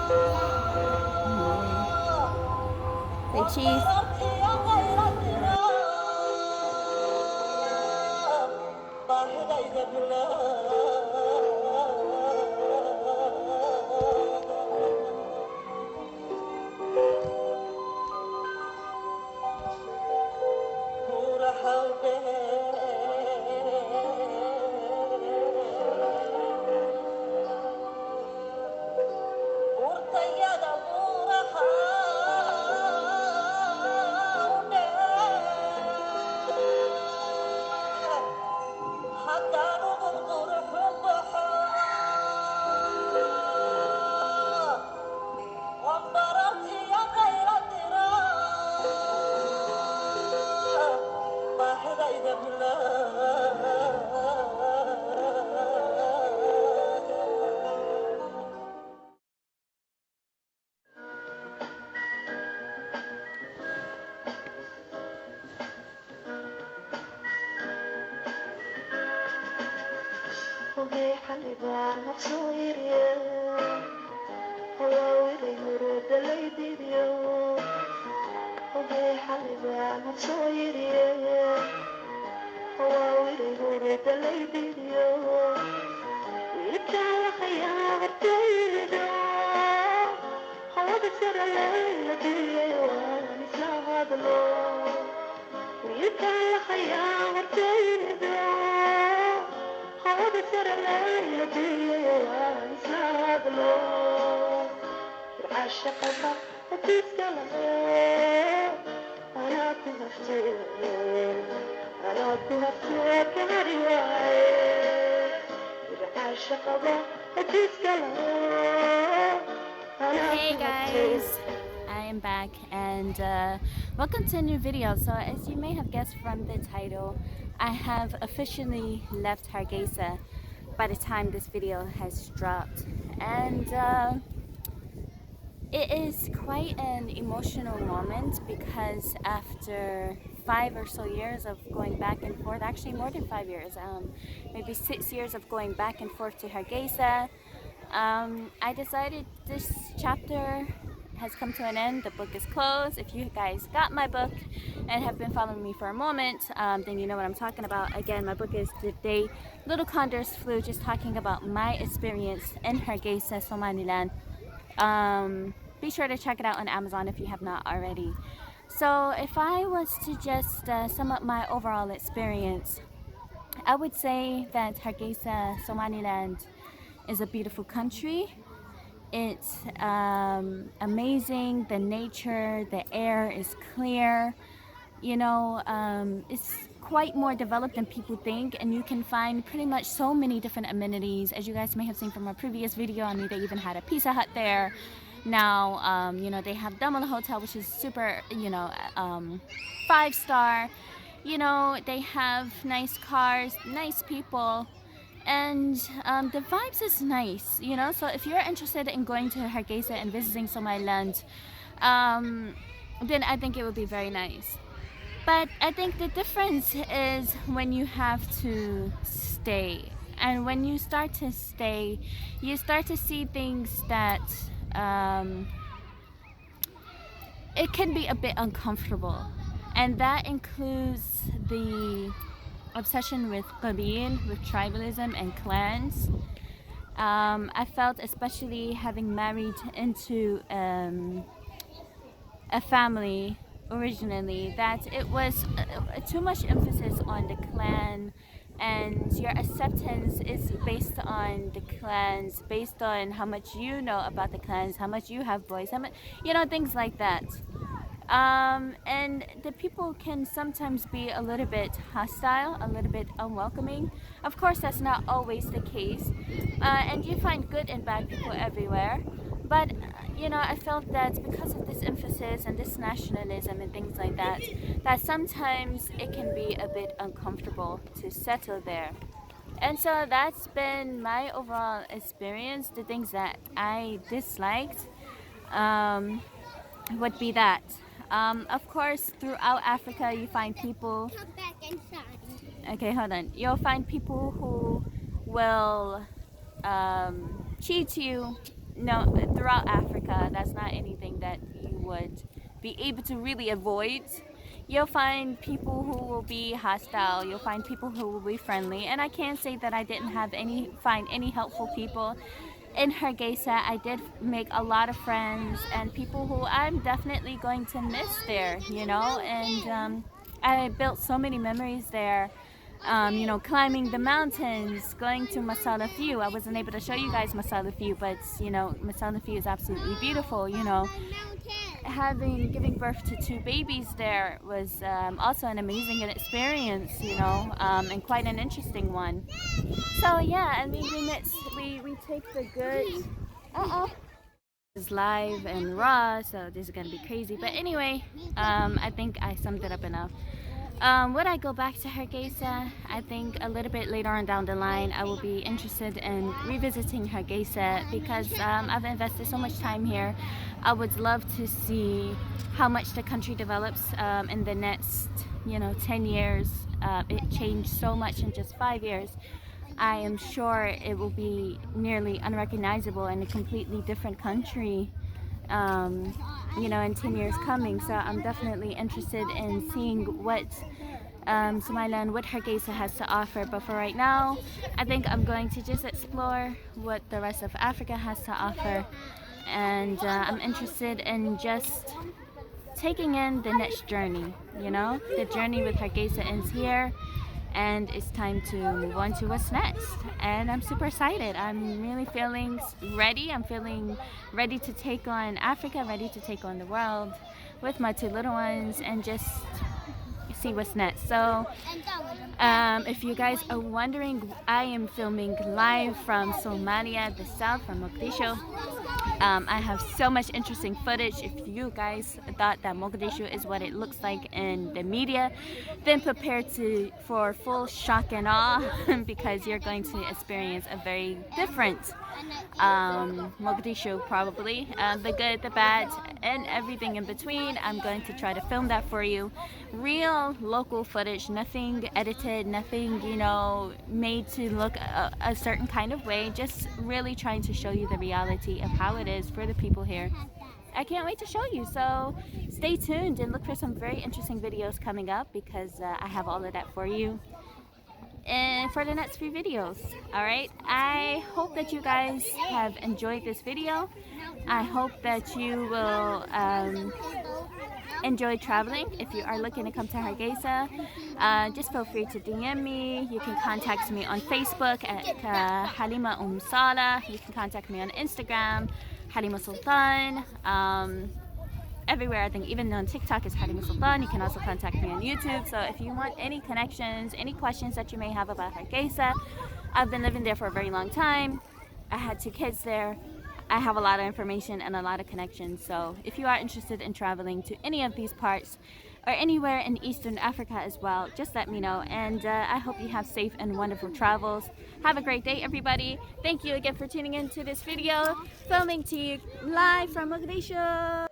Say cheese. Hey guys, I am back and welcome to a new video. So as you may have guessed from the title, I have officially left Hargeisa by the time this video has dropped, and it is quite an emotional moment because after 5 or so years of going back and forth, actually more than 5 years, maybe 6 years of going back and forth to Hargeisa, I decided this chapter has come to an end. The book is closed. If you guys got my book and have been following me for a moment, then you know what I'm talking about. Again, my book is The Day Little Condors Flew, just talking about my experience in Hargeisa, Somaliland. Be sure to check it out on Amazon if you have not already. So if I was to just sum up my overall experience, I would say that Hargeisa, Somaliland is a beautiful country. It's amazing. The nature, the air is clear. You know, it's quite more developed than people think, and you can find pretty much so many different amenities. As you guys may have seen from our previous video, I mean, they even had a Pizza Hut there. Now, you know, they have Double Hotel, which is super, you know, 5-star. You know, they have nice cars, nice people, and the vibes is nice, you know. So if you're interested in going to Hargeisa and visiting Somaliland, then I think it would be very nice. But I think the difference is when you have to stay, and when you start to stay, you start to see things that it can be a bit uncomfortable, and that includes the obsession with qabil, with tribalism and clans. I felt, especially having married into a family originally, that it was too much emphasis on the clan, and your acceptance is based on the clans, based on how much you know about the clans, how much you have boys, how much, you know, things like that. And the people can sometimes be a little bit hostile, a little bit unwelcoming. Of course, that's not always the case, and you find good and bad people everywhere. But you know, I felt that because of this emphasis and this nationalism and things like that, that sometimes it can be a bit uncomfortable to settle there. And so that's been my overall experience. The things that I disliked would be that. Of course, throughout Africa, you find people. Come back inside. Okay, hold on. You'll find people who will cheat you, no, throughout Africa, that's not anything that you would be able to really avoid. You'll find people who will be hostile. You'll find people who will be friendly. And I can't say that I didn't find any helpful people in Hargeisa. I did make a lot of friends and people who I'm definitely going to miss there, you know. And I built so many memories there. You know, climbing the mountains, going to Masala View. I wasn't able to show you guys Masala View, but you know, Masala View is absolutely beautiful. You know, giving birth to 2 babies there was also an amazing experience. You know, and quite an interesting one. So yeah, I mean, we take the good. Is live and raw, so this is gonna be crazy. But anyway, I think I summed it up enough. Would I go back to Hargeisa? I think a little bit later on down the line I will be interested in revisiting Hargeisa because I've invested so much time here. I would love to see how much the country develops in the next, you know, 10 years. It changed so much in just 5 years. I am sure it will be nearly unrecognizable in a completely different country, you know, in 10 years coming. So I'm definitely interested in seeing what Somaliland, what Hargeisa has to offer. But for right now, I think I'm going to just explore what the rest of Africa has to offer. And I'm interested in just taking in the next journey, you know? The journey with Hargeisa ends here. And it's time to move on to what's next. And I'm super excited. I'm really feeling ready. I'm feeling ready to take on Africa, ready to take on the world with my 2 little ones and just see what's next. So if you guys are wondering, I am filming live from Somalia, the south, from Mogadishu. I have so much interesting footage. If you guys thought that Mogadishu is what it looks like in the media, then prepare for full shock and awe because you're going to experience a very different Mogadishu, probably. The good, the bad, and everything in between. I'm going to try to film that for you. Real local footage, nothing edited, nothing, you know, made to look a certain kind of way. Just really trying to show you the reality of how it is for the people here. I can't wait to show you, so stay tuned and look for some very interesting videos coming up because I have all of that for you and for the next few videos. All right, I hope that you guys have enjoyed this video. I hope that you will enjoy traveling. If you are looking to come to Hargeisa, just feel free to DM me. You can contact me on Facebook at Halimah Umm Saleh. You can contact me on Instagram, Halimah Sultan. Everywhere, I think, even on TikTok is Halimah Sultan. You can also contact me on YouTube. So if you want any connections, any questions that you may have about Hargeisa, I've been living there for a very long time. I had 2 kids there. I have a lot of information and a lot of connections. So if you are interested in traveling to any of these parts or anywhere in Eastern Africa as well, just let me know. And I hope you have safe and wonderful travels. Have a great day, everybody. Thank you again for tuning into this video. Filming to you live from Mogadishu.